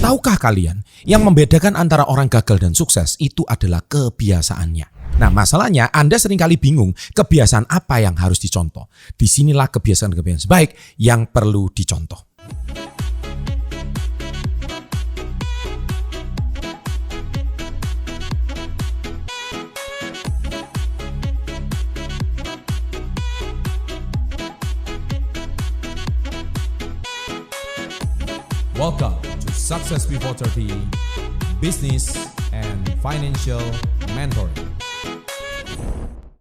Tahukah kalian, yang membedakan antara orang gagal dan sukses itu adalah kebiasaannya. Nah, masalahnya Anda seringkali bingung kebiasaan apa yang harus dicontoh. Disinilah kebiasaan-kebiasaan baik yang perlu dicontoh. Welcome to Success Before 30 Business and Financial Mentoring.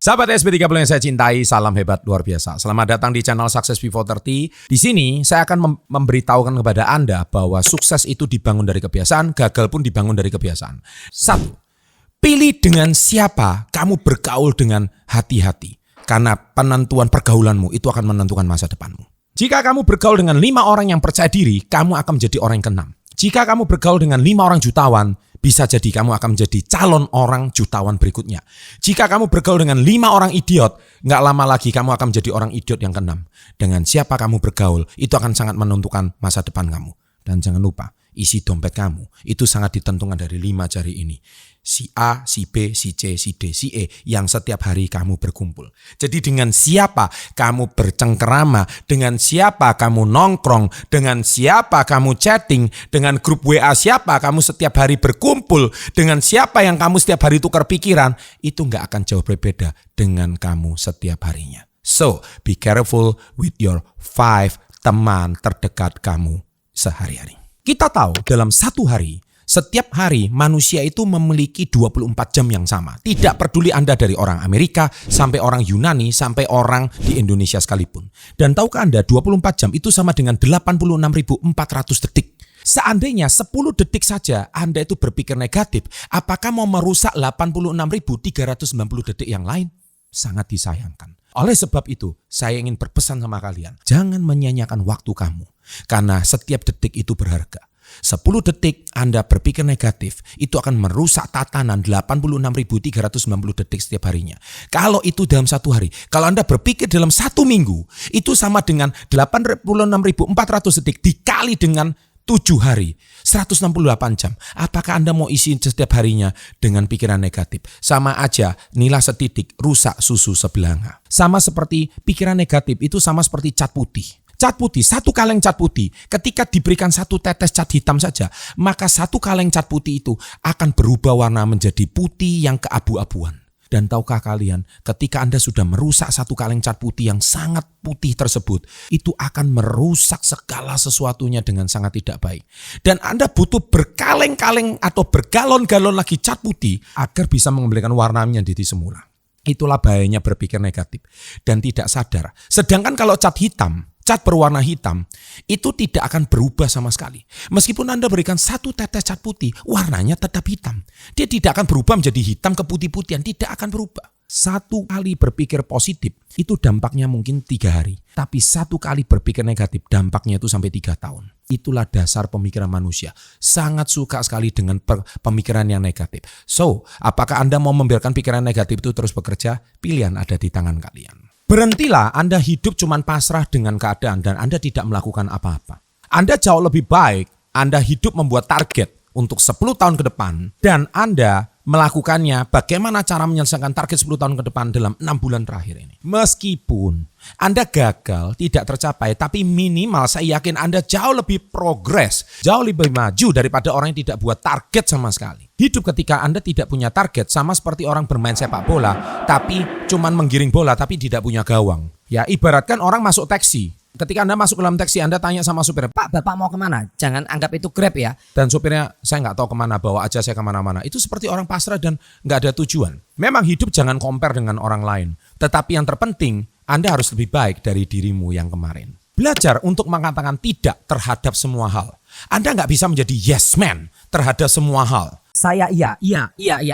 Sahabat SB30 yang saya cintai, salam hebat luar biasa. Selamat datang di channel Success Before 30. Di sini saya akan memberitahukan kepada Anda bahwa sukses itu dibangun dari kebiasaan, gagal pun dibangun dari kebiasaan. 1. Pilih dengan siapa kamu bergaul dengan hati-hati. Karena penentuan pergaulanmu itu akan menentukan masa depanmu. Jika kamu bergaul dengan 5 orang yang percaya diri, kamu akan menjadi orang yang ke-6. Jika kamu bergaul dengan 5 orang jutawan, bisa jadi kamu akan menjadi calon orang jutawan berikutnya. Jika kamu bergaul dengan 5 orang idiot, nggak lama lagi kamu akan menjadi orang idiot yang ke-6. Dengan siapa kamu bergaul, itu akan sangat menentukan masa depan kamu. Dan jangan lupa, isi dompet kamu itu sangat ditentukan dari 5 jari ini. Si A, si B, si C, si D, si E yang setiap hari kamu berkumpul. Jadi dengan siapa kamu bercengkerama, dengan siapa kamu nongkrong, dengan siapa kamu chatting, dengan grup WA siapa kamu setiap hari berkumpul, dengan siapa yang kamu setiap hari tukar pikiran, itu nggak akan jauh berbeda dengan kamu setiap harinya. So, be careful with your 5 teman terdekat kamu sehari-hari. Kita tahu dalam satu hari, setiap hari manusia itu memiliki 24 jam yang sama. Tidak peduli Anda dari orang Amerika, sampai orang Yunani, sampai orang di Indonesia sekalipun. Dan tahukah Anda 24 jam itu sama dengan 86.400 detik. Seandainya 10 detik saja Anda itu berpikir negatif, apakah mau merusak 86.390 detik yang lain? Sangat disayangkan. Oleh sebab itu, saya ingin berpesan sama kalian, jangan menyia-nyiakan waktu kamu. Karena setiap detik itu berharga. 10 detik Anda berpikir negatif, itu akan merusak tatanan 86.390 detik setiap harinya. Kalau itu dalam satu hari, kalau Anda berpikir dalam 1 minggu, itu sama dengan 86.400 detik dikali dengan 7 hari, 168 jam. Apakah Anda mau isi setiap harinya dengan pikiran negatif? Sama aja, nilai setitik rusak susu sebelanga. Sama seperti pikiran negatif, itu sama seperti cat putih. Cat putih, 1 kaleng cat putih, ketika diberikan 1 tetes cat hitam saja, maka 1 kaleng cat putih itu akan berubah warna menjadi putih yang keabu-abuan. Dan tahukah kalian, ketika Anda sudah merusak 1 kaleng cat putih yang sangat putih tersebut, itu akan merusak segala sesuatunya dengan sangat tidak baik. Dan Anda butuh berkaleng-kaleng atau bergalon-galon lagi cat putih agar bisa mengembalikan warnanya menjadi semula. Itulah bahayanya berpikir negatif dan tidak sadar. Sedangkan kalau cat hitam, cat berwarna hitam, itu tidak akan berubah sama sekali. Meskipun Anda berikan 1 tetes cat putih, warnanya tetap hitam. Dia tidak akan berubah menjadi hitam keputih-putihan, tidak akan berubah. 1 kali berpikir positif, itu dampaknya mungkin 3 hari. Tapi 1 kali berpikir negatif, dampaknya itu sampai 3 tahun. Itulah dasar pemikiran manusia. Sangat suka sekali dengan pemikiran yang negatif. So, apakah Anda mau membiarkan pikiran negatif itu terus bekerja? Pilihan ada di tangan kalian. Berhentilah Anda hidup cuma pasrah dengan keadaan dan Anda tidak melakukan apa-apa. Anda jauh lebih baik Anda hidup membuat target untuk 10 tahun ke depan dan Anda melakukannya bagaimana cara menyelesaikan target 10 tahun ke depan dalam 6 bulan terakhir ini. Meskipun Anda gagal tidak tercapai, tapi minimal saya yakin Anda jauh lebih progres, jauh lebih maju daripada orang yang tidak buat target sama sekali. Hidup ketika Anda tidak punya target sama seperti orang bermain sepak bola tapi cuman menggiring bola tapi tidak punya gawang. Ya, ibaratkan orang masuk taksi. Ketika Anda masuk ke dalam taksi, Anda tanya sama supirnya, Pak, Bapak mau kemana? Jangan anggap itu Grab ya. Dan supirnya, saya nggak tahu kemana, bawa aja saya kemana-mana. Itu seperti orang pasrah dan nggak ada tujuan. Memang hidup jangan compare dengan orang lain. Tetapi yang terpenting, Anda harus lebih baik dari dirimu yang kemarin. Belajar untuk mengatakan tidak terhadap semua hal. Anda nggak bisa menjadi yes man terhadap semua hal. Saya iya.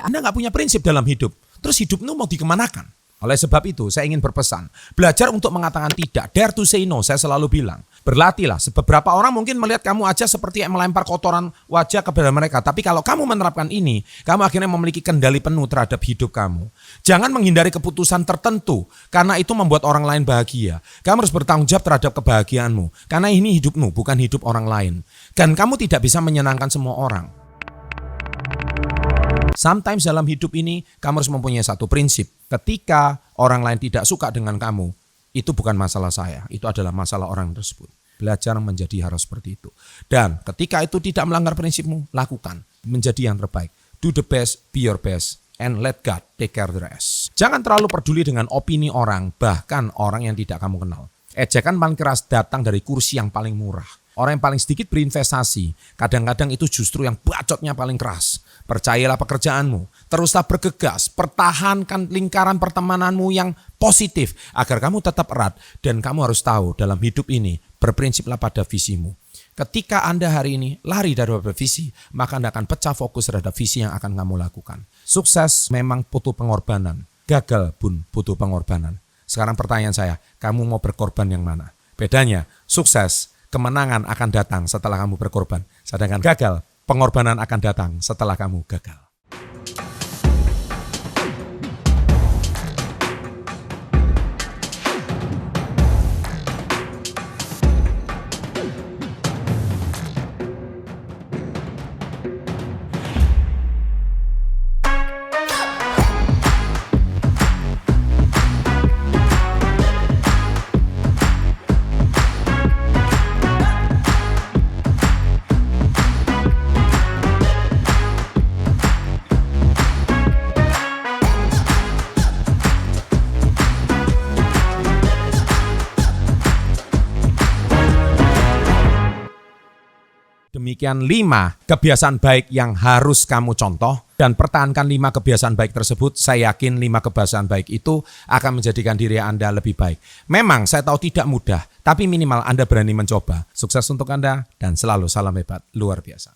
Anda nggak punya prinsip dalam hidup. Terus hidupmu mau dikemanakan? Oleh sebab itu, saya ingin berpesan, belajar untuk mengatakan tidak, dare to say no, saya selalu bilang. Berlatihlah, beberapa orang mungkin melihat kamu aja seperti yang melempar kotoran wajah kepada mereka. Tapi kalau kamu menerapkan ini, kamu akhirnya memiliki kendali penuh terhadap hidup kamu. Jangan menghindari keputusan tertentu, karena itu membuat orang lain bahagia. Kamu harus bertanggung jawab terhadap kebahagiaanmu, karena ini hidupmu, bukan hidup orang lain. Dan kamu tidak bisa menyenangkan semua orang. Sometimes dalam hidup ini, kamu harus mempunyai satu prinsip. Ketika orang lain tidak suka dengan kamu, itu bukan masalah saya, itu adalah masalah orang tersebut. Belajar menjadi harus seperti itu. Dan ketika itu tidak melanggar prinsipmu, lakukan. Menjadi yang terbaik. Do the best, be your best, and let God take care of the rest. Jangan terlalu peduli dengan opini orang, bahkan orang yang tidak kamu kenal. Ejekan paling keras datang dari kursi yang paling murah. Orang yang paling sedikit berinvestasi, kadang-kadang itu justru yang bacotnya paling keras. Percayalah pekerjaanmu, teruslah bergegas, pertahankan lingkaran pertemananmu yang positif agar kamu tetap erat dan kamu harus tahu dalam hidup ini berprinsiplah pada visimu. Ketika Anda hari ini lari dari visi, maka Anda akan pecah fokus terhadap visi yang akan kamu lakukan. Sukses memang butuh pengorbanan, gagal pun butuh pengorbanan. Sekarang pertanyaan saya, kamu mau berkorban yang mana? Bedanya, sukses, kemenangan akan datang setelah kamu berkorban. Sedangkan gagal, pengorbanan akan datang setelah kamu gagal. Demikian 5 kebiasaan baik yang harus kamu contoh dan pertahankan 5 kebiasaan baik tersebut. Saya yakin 5 kebiasaan baik itu akan menjadikan diri Anda lebih baik. Memang saya tahu tidak mudah, tapi minimal Anda berani mencoba. Sukses untuk Anda dan selalu salam hebat, luar biasa.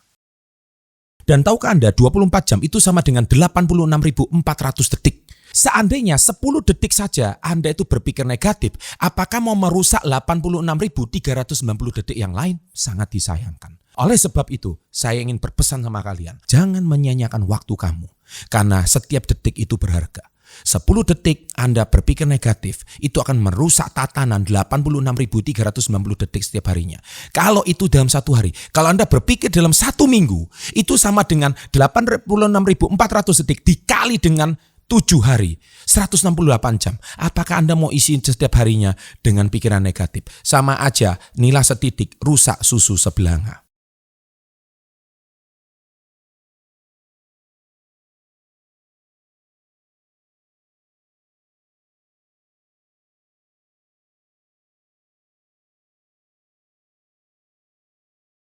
Dan tahukah Anda 24 jam itu sama dengan 86.400 detik. Seandainya 10 detik saja Anda itu berpikir negatif, apakah mau merusak 86.390 detik yang lain? Sangat disayangkan. Oleh sebab itu, saya ingin berpesan sama kalian, jangan menyia-nyiakan waktu kamu, karena setiap detik itu berharga. 10 detik Anda berpikir negatif, itu akan merusak tatanan 86.390 detik setiap harinya. Kalau itu dalam satu hari, kalau Anda berpikir dalam 1 minggu, itu sama dengan 86.400 detik dikali dengan 7 hari, 168 jam. Apakah Anda mau isi setiap harinya dengan pikiran negatif? Sama aja, nila setitik rusak susu sebelanga.